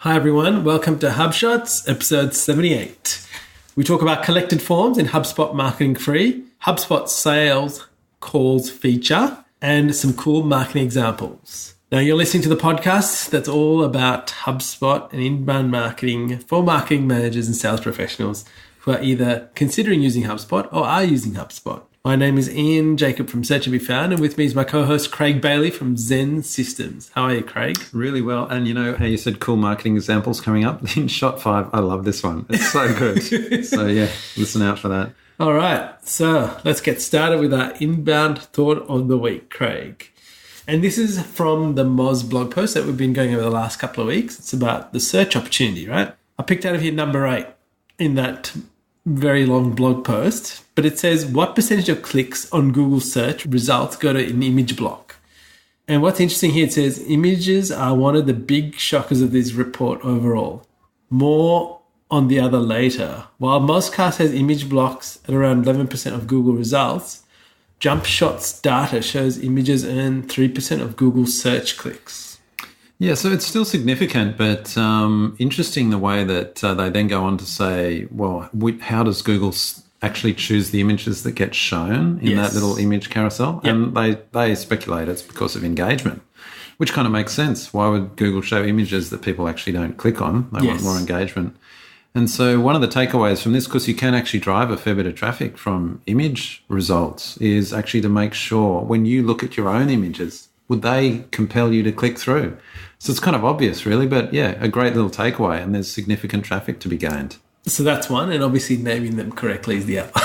Hi everyone, welcome to HubShots, episode 78. We talk about collected forms in HubSpot Marketing Free, HubSpot Sales Calls feature, and some cool marketing examples. Now you're listening to the podcast that's all about HubSpot and inbound marketing for marketing managers and sales professionals who are either considering using HubSpot or are using HubSpot. My name is Ian Jacob from Search and Be Found, and with me is my co-host Craig Bailey from XEN Systems. How are you, Craig? Really well. And you know how you said cool marketing examples coming up? In shot 5, I love this one. It's so good. So yeah, listen out for that. All right. So let's get started with our inbound thought of the week, Craig. And this is from the Moz blog post that we've been going over the last couple of weeks. It's about the search opportunity, right? I picked out of here number 8 in that very long blog post, but it says what percentage of clicks on Google search results go to an image block. And what's interesting here, it says images are one of the big shockers of this report overall. More on the other later. While Mozcast has image blocks at around 11% of Google results, HubSpot's data shows images earn 3% of Google search clicks. Yeah, so it's still significant, but interesting the way that they then go on to say, well, how does Google actually choose the images that get shown in that little image carousel? Yep. And they speculate it's because of engagement, which kind of makes sense. Why would Google show images that people actually don't click on? They want more engagement. And so one of the takeaways from this, because you can actually drive a fair bit of traffic from image results, is actually to make sure when you look at your own images, would they compel you to click through? So it's kind of obvious, really, but yeah, a great little takeaway, and there's significant traffic to be gained. So that's one, and obviously naming them correctly is the other.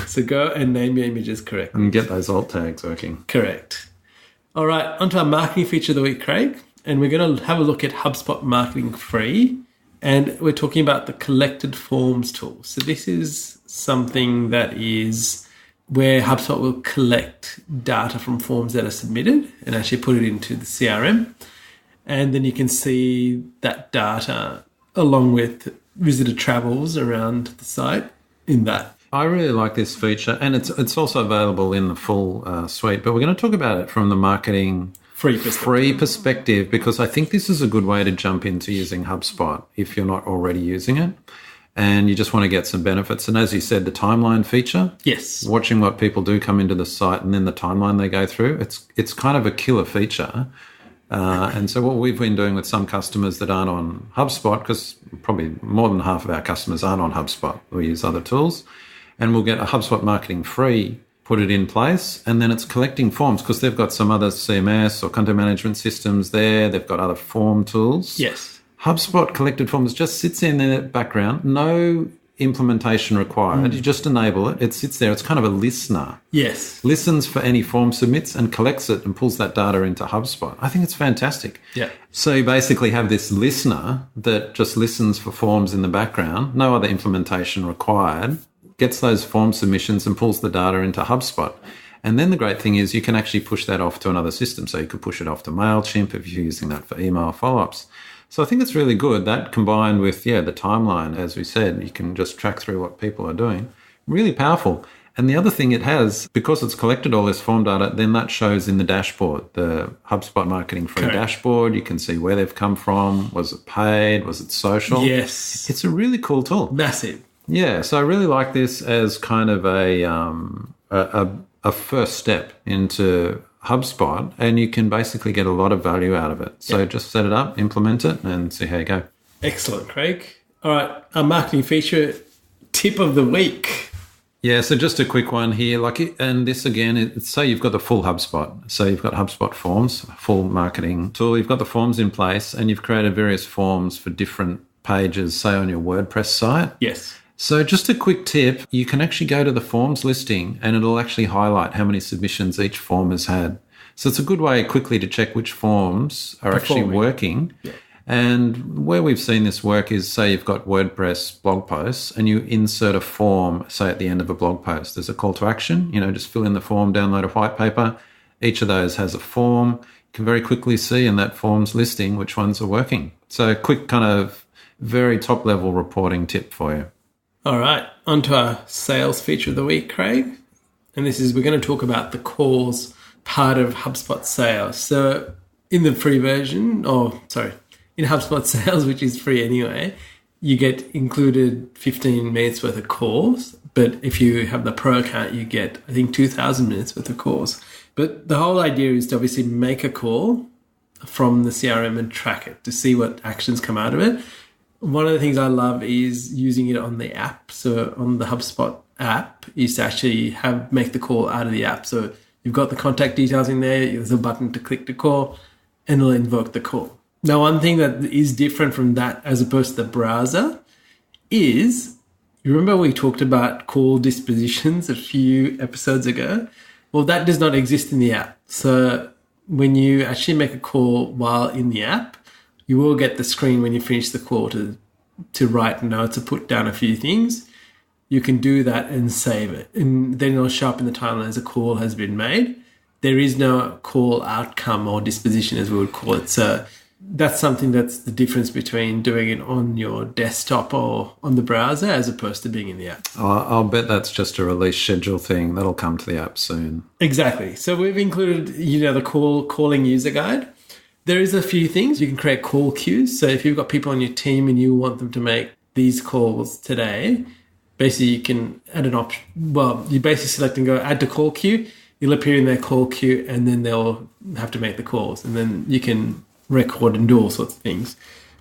So go and name your images correctly. And get those alt tags working. Correct. All right, onto our marketing feature of the week, Craig, and we're going to have a look at HubSpot Marketing Free, and we're talking about the collected forms tool. So this is something that is where HubSpot will collect data from forms that are submitted and actually put it into the CRM. And then you can see that data along with visitor travels around the site in that. I really like this feature, and it's also available in the full suite, but we're going to talk about it from the marketing free perspective, because I think this is a good way to jump into using HubSpot if you're not already using it and you just want to get some benefits. And as you said, the timeline feature, yes, watching what people do come into the site and then the timeline they go through, it's kind of a killer feature. And so what we've been doing with some customers that aren't on HubSpot, because probably more than half of our customers aren't on HubSpot, we use other tools, and we'll get a HubSpot Marketing Free, put it in place, and then it's collecting forms because they've got some other CMS or content management systems there. They've got other form tools. Yes. HubSpot collected forms just sits in the background, no implementation required. You just enable it. It sits there. It's kind of a listener. Yes. Listens for any form submits and collects it and pulls that data into HubSpot. I think it's fantastic. Yeah. So you basically have this listener that just listens for forms in the background, no other implementation required, gets those form submissions and pulls the data into HubSpot. And then the great thing is you can actually push that off to another system. So you could push it off to MailChimp if you're using that for email follow-ups. So I think it's really good. That combined with, the timeline, as we said, you can just track through what people are doing. Really powerful. And the other thing it has, because it's collected all this form data, then that shows in the dashboard, the HubSpot Marketing Free dashboard. You can see where they've come from. Was it paid? Was it social? Yes. It's a really cool tool. Massive. Yeah. So I really like this as kind of a first step into HubSpot, and you can basically get a lot of value out of it. So just set it up, implement it, and see how you go. Excellent, Craig. All right, our marketing feature tip of the week. Yeah, so just a quick one here. And this again, say you've got the full HubSpot. So you've got HubSpot Forms, full marketing tool. You've got the forms in place, and you've created various forms for different pages, say on your WordPress site. Yes. So just a quick tip, you can actually go to the forms listing and it'll actually highlight how many submissions each form has had. So it's a good way quickly to check which forms are actually working. Yeah. And where we've seen this work is, say you've got WordPress blog posts and you insert a form, say at the end of a blog post. There's a call to action, just fill in the form, download a white paper. Each of those has a form. You can very quickly see in that forms listing which ones are working. So a quick kind of very top level reporting tip for you. All right, on to our sales feature of the week, Craig. And we're going to talk about the calls part of HubSpot sales. So in the free version, in HubSpot Sales, which is free anyway, you get included 15 minutes worth of calls. But if you have the pro account, you get, I think, 2,000 minutes worth of calls. But the whole idea is to obviously make a call from the CRM and track it to see what actions come out of it. One of the things I love is using it on the app. So on the HubSpot app is to actually make the call out of the app. So you've got the contact details in there. There's a button to click to call, and it'll invoke the call. Now, one thing that is different from that as opposed to the browser is, you remember we talked about call dispositions a few episodes ago? Well, that does not exist in the app. So when you actually make a call while in the app, you will get the screen when you finish the call to write notes or put down a few things. You can do that and save it. And then it'll show up in the timeline as a call has been made. There is no call outcome or disposition, as we would call it. So that's something that's the difference between doing it on your desktop or on the browser as opposed to being in the app. I'll bet that's just a release schedule thing. That'll come to the app soon. Exactly. So we've included, the calling user guide. There is a few things. You can create call queues. So if you've got people on your team and you want them to make these calls today, basically you can add an option. Well, you basically select and go add to call queue. You'll appear in their call queue and then they'll have to make the calls. And then you can record and do all sorts of things.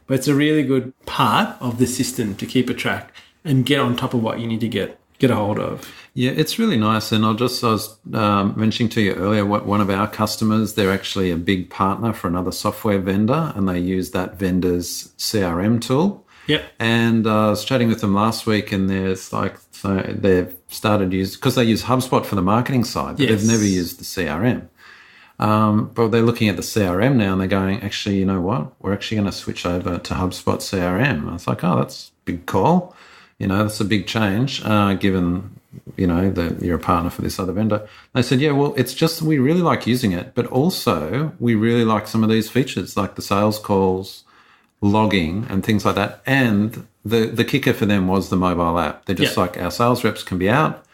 But it's a really good part of the system to keep a track and get on top of what you need to get a hold of. Yeah, it's really nice. And I was mentioning to you earlier, one of our customers, they're actually a big partner for another software vendor, and they use that vendor's CRM tool. Yep. And I was chatting with them last week, and they've started because they use HubSpot for the marketing side, but yes. They've never used the CRM. But they're looking at the CRM now and they're going, actually, you know what? We're actually going to switch over to HubSpot CRM. And I was like, oh, that's a big call. That's a big change, given, that you're a partner for this other vendor. They said, yeah, well, it's just we really like using it, but also we really like some of these features like the sales calls, logging and things like that. And the kicker for them was the mobile app. They're just like, our sales reps can be out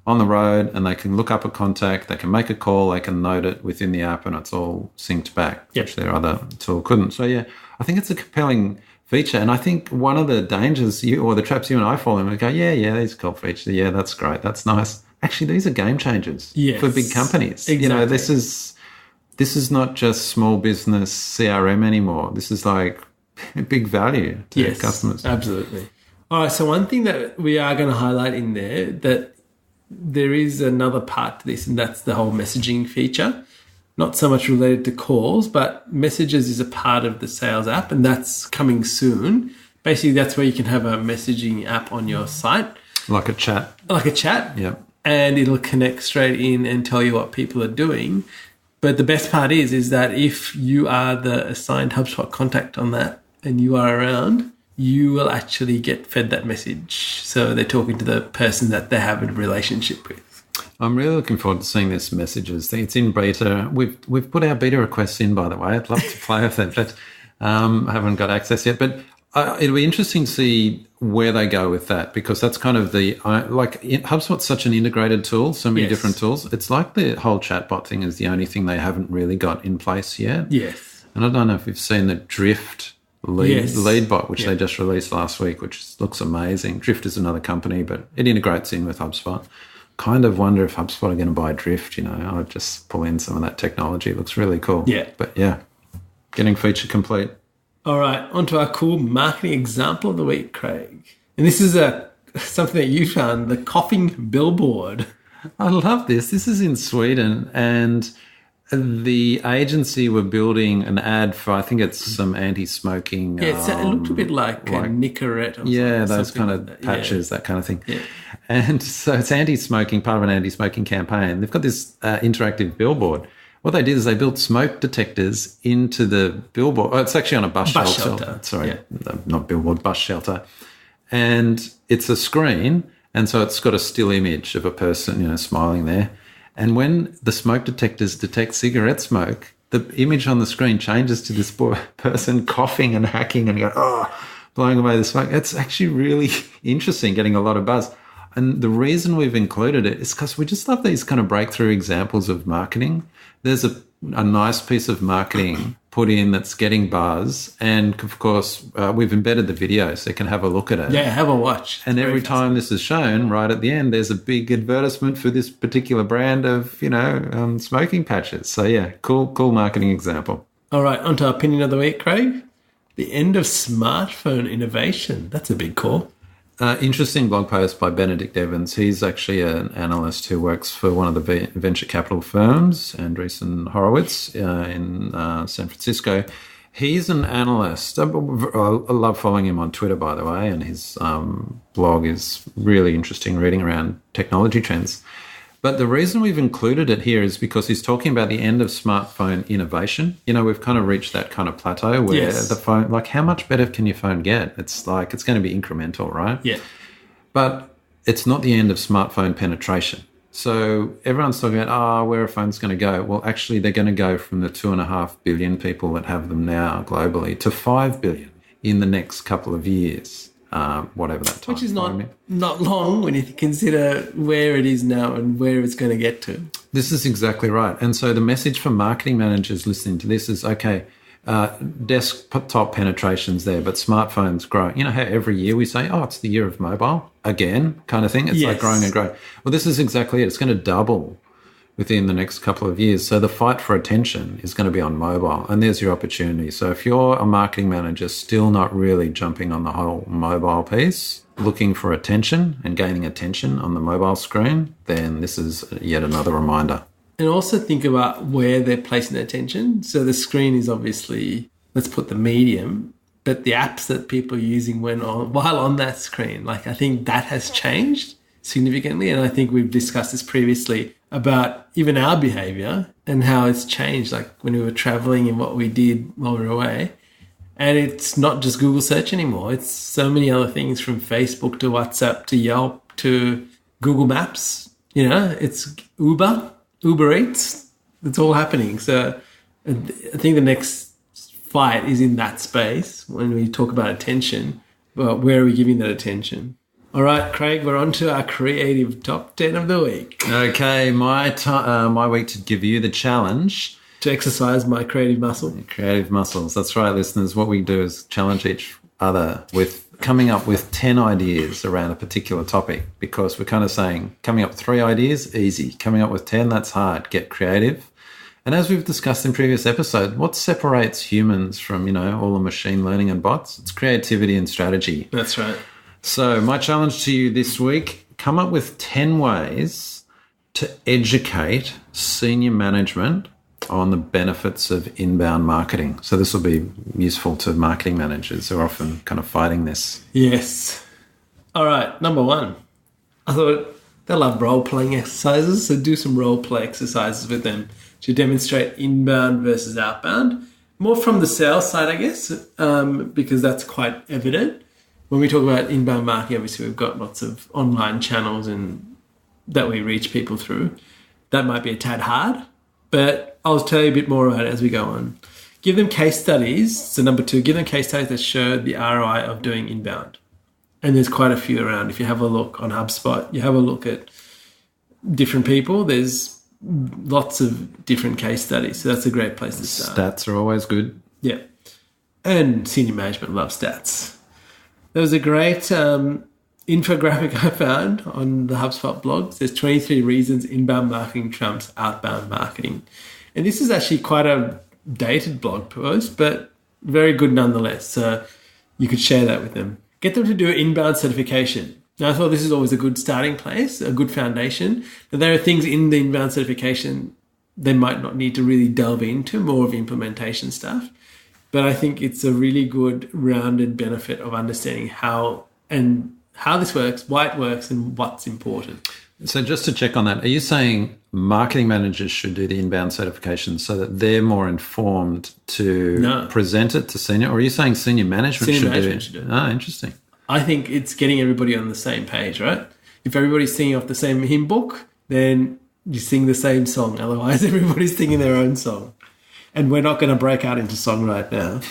on the road and they can look up a contact, they can make a call, they can note it within the app and it's all synced back, which their other tool couldn't. So, yeah, I think it's a compelling feature. And I think one of the dangers or the traps you and I fall in, we go, yeah, these are cool features. Yeah, that's great. That's nice. Actually, these are game changers for big companies. Exactly. This is not just small business CRM anymore. This is like big value to customers. Absolutely. All right, so one thing that we are going to highlight in there that there is another part to this, and that's the whole messaging feature. Not so much related to calls, but messages is a part of the sales app, and that's coming soon. Basically, that's where you can have a messaging app on your site. Like a chat. Yeah. And it'll connect straight in and tell you what people are doing. But the best part is that if you are the assigned HubSpot contact on that and you are around, you will actually get fed that message. So they're talking to the person that they have a relationship with. I'm really looking forward to seeing this messages thing. It's in beta. We've put our beta requests in, by the way. I'd love to play with it, but I haven't got access yet. But it'll be interesting to see where they go with that, because that's kind of HubSpot's such an integrated tool, so many different tools. It's like the whole chatbot thing is the only thing they haven't really got in place yet. Yes. And I don't know if you've seen the Drift lead bot, which they just released last week, which looks amazing. Drift is another company, but it integrates in with HubSpot. Kind of wonder if HubSpot are going to buy Drift. I'll just pull in some of that technology. It looks really cool. Yeah. But yeah, getting feature complete. All right, on to our cool marketing example of the week, Craig. And this is something that you found, the coughing billboard. I love this. This is in Sweden, and the agency were building an ad for, I think it's some anti-smoking. Yeah, it looked a bit like a Nicorette. Or those kind of patches, that kind of thing. Yeah. And so it's anti-smoking, part of an anti-smoking campaign. They've got this interactive billboard. What they did is they built smoke detectors into the billboard. Oh, it's actually on a bus shelter. Sorry, not billboard, bus shelter. And it's a screen, and so it's got a still image of a person, smiling there. And when the smoke detectors detect cigarette smoke, the image on the screen changes to this person coughing and hacking and blowing away the smoke. It's actually really interesting, getting a lot of buzz. And the reason we've included it is because we just love these kind of breakthrough examples of marketing. There's a nice piece of marketing put in that's getting buzz. And, of course, we've embedded the video so you can have a look at it. Yeah, have a watch. And every time this is shown, right at the end, there's a big advertisement for this particular brand of, smoking patches. So, yeah, cool marketing example. All right, on to our opinion of the week, Craig. The end of smartphone innovation. That's a big call. Interesting blog post by Benedict Evans. He's actually an analyst who works for one of the venture capital firms, Andreessen Horowitz, in San Francisco. He's an analyst. I love following him on Twitter, by the way, and his blog is really interesting reading around technology trends. But the reason we've included it here is because he's talking about the end of smartphone innovation. We've kind of reached that kind of plateau where the phone, like, how much better can your phone get? It's like, it's going to be incremental, right? Yeah. But it's not the end of smartphone penetration. So everyone's talking about, where a phone's going to go. Well, actually, they're going to go from the 2.5 billion people that have them now globally to 5 billion in the next couple of years. Whatever that time. Which is not long when you consider where it is now and where it's going to get to. This is exactly right. And so the message for marketing managers listening to this is, okay, desktop penetration's there, but smartphones growing. You know how every year we say, it's the year of mobile again, kind of thing? It's like growing and growing. Well, this is exactly it. It's going to double within the next couple of years. So the fight for attention is going to be on mobile, and there's your opportunity. So if you're a marketing manager still not really jumping on the whole mobile piece, looking for attention and gaining attention on the mobile screen, then this is yet another reminder. And also think about where they're placing their attention. So the screen is obviously, let's put the medium, but the apps that people are using while on that screen, like, I think that has changed significantly. And I think we've discussed this previously about even our behavior and how it's changed, like when we were traveling and what we did while we were away. And it's not just Google search anymore. It's so many other things, from Facebook to WhatsApp to Yelp to Google Maps. It's Uber Eats. It's all happening. So I think the next fight is in that space when we talk about attention. But where are we giving that attention? All right, Craig, we're on to our creative top 10 of the week. Okay, my week to give you the challenge. To exercise my creative muscle. Creative muscles. That's right, listeners. What we do is challenge each other with coming up with 10 ideas around a particular topic, because we're kind of saying coming up with 3 ideas, easy. Coming up with 10, that's hard. Get creative. And as we've discussed in previous episodes, what separates humans from, all the machine learning and bots? It's creativity and strategy. That's right. So my challenge to you this week, come up with 10 ways to educate senior management on the benefits of inbound marketing. So this will be useful to marketing managers who are often kind of fighting this. Yes. All right, number 1. I thought they love role-playing exercises, so do some role-play exercises with them to demonstrate inbound versus outbound. More from the sales side, I guess, because that's quite evident. When we talk about inbound marketing, obviously we've got lots of online channels and that we reach people through. That might be a tad hard, but I'll tell you a bit more about it as we go on. Give them case studies. So number 2, give them case studies that show the ROI of doing inbound. And there's quite a few around. If you have a look on HubSpot, you have a look at different people, there's lots of different case studies. So that's a great place to start. Stats are always good. Yeah. And senior management loves stats. There was a great infographic I found on the HubSpot blog. It says 23 reasons inbound marketing trumps outbound marketing. And this is actually quite a dated blog post, but very good nonetheless. So you could share that with them. Get them to do inbound certification. Now, I thought this is always a good starting place, a good foundation. But there are things in the inbound certification they might not need to really delve into, more of implementation stuff. But I think it's a really good rounded benefit of understanding how this works, why it works, and what's important. So just to check on that, are you saying marketing managers should do the inbound certification so that they're more informed to present it to senior? Or are you saying senior management should do it? Oh, interesting. I think it's getting everybody on the same page, right? If everybody's singing off the same hymn book, then you sing the same song. Otherwise, everybody's singing their own song. And we're not going to break out into song right now.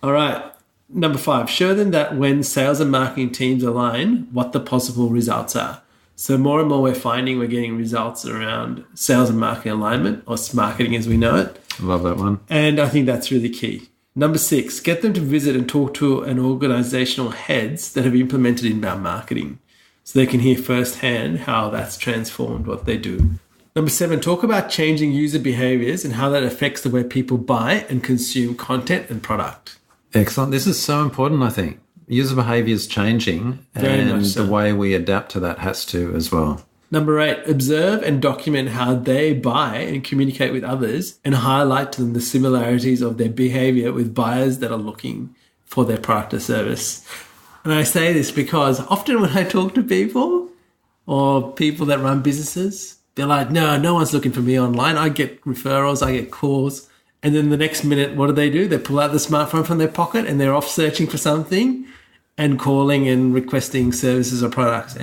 All right. Number 5, show them that when sales and marketing teams align, what the possible results are. So more and more we're getting results around sales and marketing alignment, or marketing as we know it. Love that one. And I think that's really key. Number 6, get them to visit and talk to an organizational heads that have implemented inbound marketing so they can hear firsthand how that's transformed what they do. Number 7, talk about changing user behaviors and how that affects the way people buy and consume content and product. Excellent. This is so important, I think. User behavior is changing, and the way we adapt to that has to as well. Number 8, observe and document how they buy and communicate with others and highlight to them the similarities of their behavior with buyers that are looking for their product or service. And I say this because often when I talk to people or people that run businesses, they're like, no one's looking for me online. I get referrals, I get calls. And then the next minute, what do? They pull out the smartphone from their pocket and they're off searching for something and calling and requesting services or products.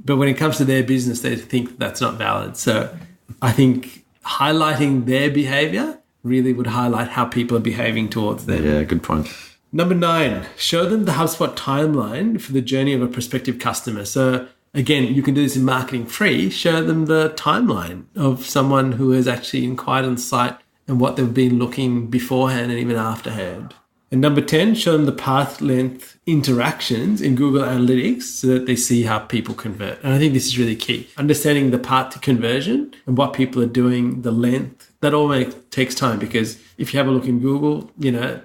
But when it comes to their business, they think that's not valid. So I think highlighting their behavior really would highlight how people are behaving towards them. Yeah, good point. Number 9, show them the HubSpot timeline for the journey of a prospective customer. So again, you can do this in marketing free. Show them the timeline of someone who has actually inquired on the site and what they've been looking beforehand and even afterhand. And number 10, show them the path length interactions in Google Analytics so that they see how people convert. And I think this is really key. Understanding the path to conversion and what people are doing, the length, that all takes time, because if you have a look in Google,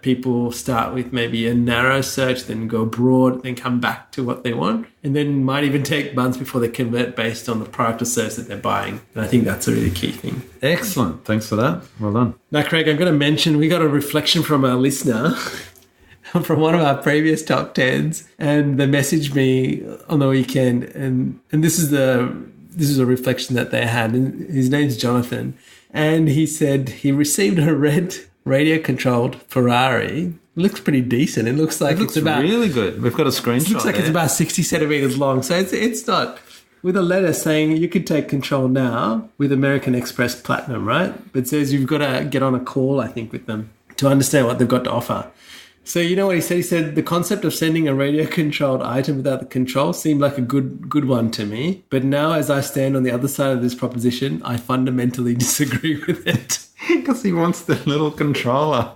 people start with maybe a narrow search, then go broad, then come back to what they want. And then might even take months before they convert based on the product or service that they're buying. And I think that's a really key thing. Excellent. Thanks for that. Well done. Now, Craig, I'm going to mention we got a reflection from our listener from one of our previous top 10s, and they messaged me on the weekend, and this is a reflection that they had. And his name's Jonathan, and he said he received a red radio-controlled Ferrari. It looks pretty decent. It looks like it's about really good. We've got a screenshot. It looks like it's about 60 centimeters long, so it's not. With a letter saying you can take control now with American Express Platinum, right? But it says you've got to get on a call, I think, with them to understand what they've got to offer. So you know what he said? He said, the concept of sending a radio-controlled item without the control seemed like a good one to me. But now as I stand on the other side of this proposition, I fundamentally disagree with it. Because he wants the little controller.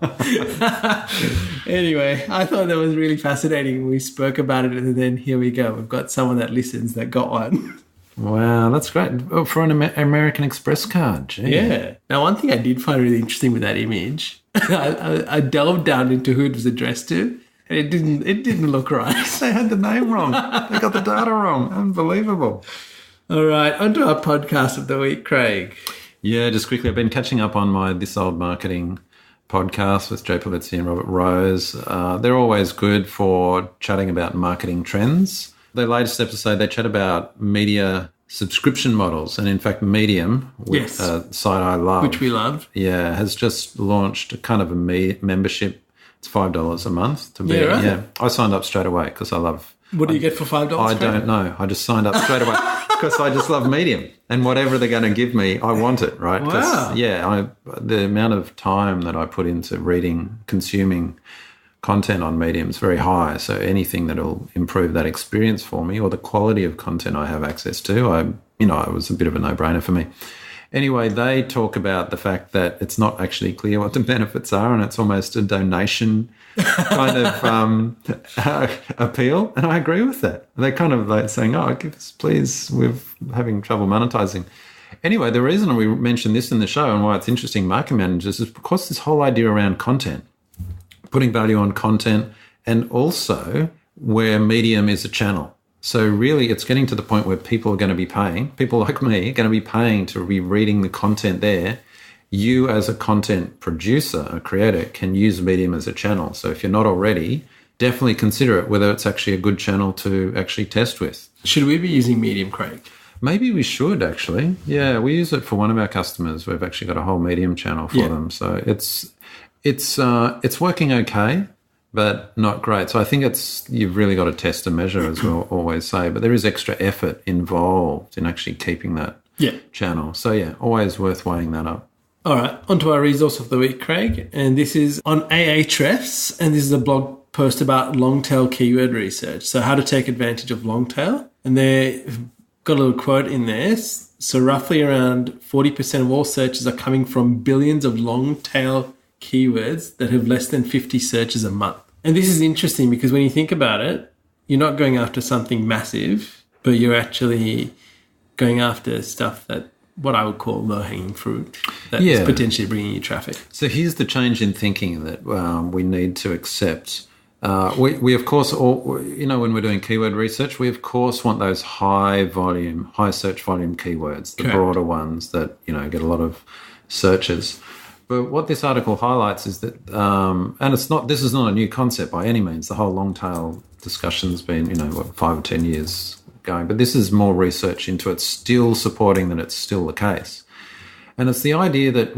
Anyway, I thought that was really fascinating. We spoke about it, and then here we go. We've got someone that listens that got one. Wow, that's great. Oh, for an American Express card. Gee. Yeah. Now, one thing I did find really interesting with that image, I delved down into who it was addressed to, and it didn't look right. They had the name wrong. They got the data wrong. Unbelievable. All right, on to our podcast of the week, Craig. Yeah, just quickly, I've been catching up on my This Old Marketing podcast with Jay Pavlitsky and Robert Rose. They're always good for chatting about marketing trends. Their latest episode, they chat about media subscription models. And in fact, Medium, yes, a site I love, which we love, yeah, has just launched a kind of a membership. It's $5 a month to be. Yeah, right. Yeah, I signed up straight away because I love. What do you get for $5? I don't know. I just signed up straight away because I just love Medium, and whatever they're going to give me, I want it. Right? Wow. Yeah, the amount of time that I put into reading, consuming content on Medium is very high. So anything that'll improve that experience for me, or the quality of content I have access to, it was a bit of a no-brainer for me. Anyway, they talk about the fact that it's not actually clear what the benefits are, and it's almost a donation kind of appeal. And I agree with that. They're kind of like saying, give us, please, we're having trouble monetizing. Anyway, the reason we mentioned this in the show and why it's interesting, marketing managers, is because this whole idea around content, putting value on content, and also where Medium is a channel. So really, it's getting to the point where people are going to be paying, people like me are going to be paying to be reading the content there. You as a content producer, a creator, can use Medium as a channel. So if you're not already, definitely consider it, whether it's actually a good channel to actually test with. Should we be using Medium, Craig? Maybe we should, actually. Yeah, we use it for one of our customers. We've actually got a whole Medium channel for them. So it's working okay, but not great. So I think you've really got to test and measure, as we'll always say. But there is extra effort involved in actually keeping that channel. So yeah, always worth weighing that up. All right, on to our resource of the week, Craig. And this is on Ahrefs, and this is a blog post about long-tail keyword research. So how to take advantage of long-tail. And they've got a little quote in there So roughly around 40% of all searches are coming from billions of long tail keywords that have less than 50 searches a month. And this is interesting because when you think about it, you're not going after something massive, but you're actually going after stuff that what I would call low-hanging fruit that is potentially bringing you traffic. So here's the change in thinking that we need to accept. We of course, when we're doing keyword research, we of course want those high search volume keywords, the broader ones that, get a lot of searches. But what this article highlights is that, and this is not a new concept by any means. The whole long tail discussion's been, 5 or 10 years going, but this is more research into it, still supporting that it's still the case. And it's the idea that,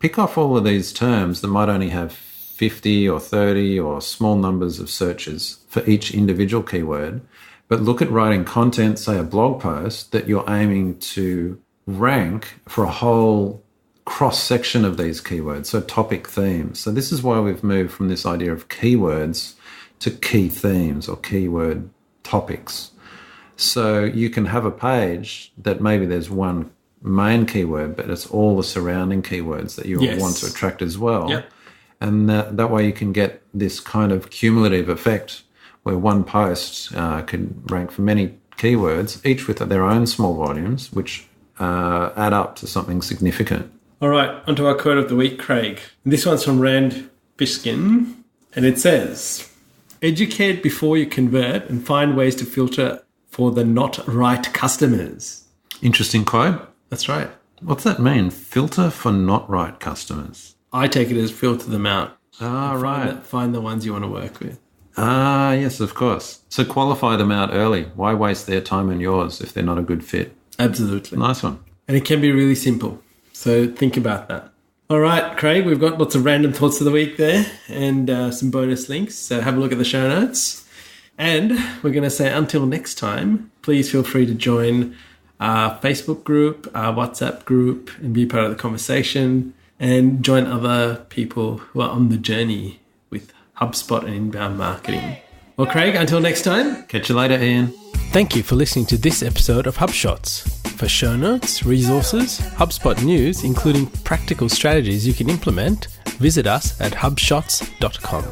pick off all of these terms that might only have 50 or 30 or small numbers of searches for each individual keyword, but look at writing content, say a blog post, that you're aiming to rank for a whole cross-section of these keywords, so topic themes. So this is why we've moved from this idea of keywords to key themes or keyword topics. So you can have a page that maybe there's one main keyword, but it's all the surrounding keywords that you want to attract as well. Yep. And that way you can get this kind of cumulative effect where one post can rank for many keywords, each with their own small volumes, which add up to something significant. All right, onto our quote of the week, Craig. This one's from Rand Fishkin, and it says, "Educate before you convert and find ways to filter for the not right customers." Interesting quote. That's right. What's that mean? Filter for not right customers? I take it as filter them out. Right. Find the ones you want to work with. Yes, of course. So qualify them out early. Why waste their time and yours if they're not a good fit? Absolutely. Nice one. And it can be really simple. So think about that. All right, Craig, we've got lots of random thoughts of the week there and some bonus links. So have a look at the show notes. And we're going to say until next time, please feel free to join our Facebook group, our WhatsApp group, and be part of the conversation and join other people who are on the journey with HubSpot and inbound marketing. Well, Craig, until next time. Catch you later, Ian. Thank you for listening to this episode of HubShots. For show notes, resources, HubSpot news, including practical strategies you can implement, visit us at hubshots.com.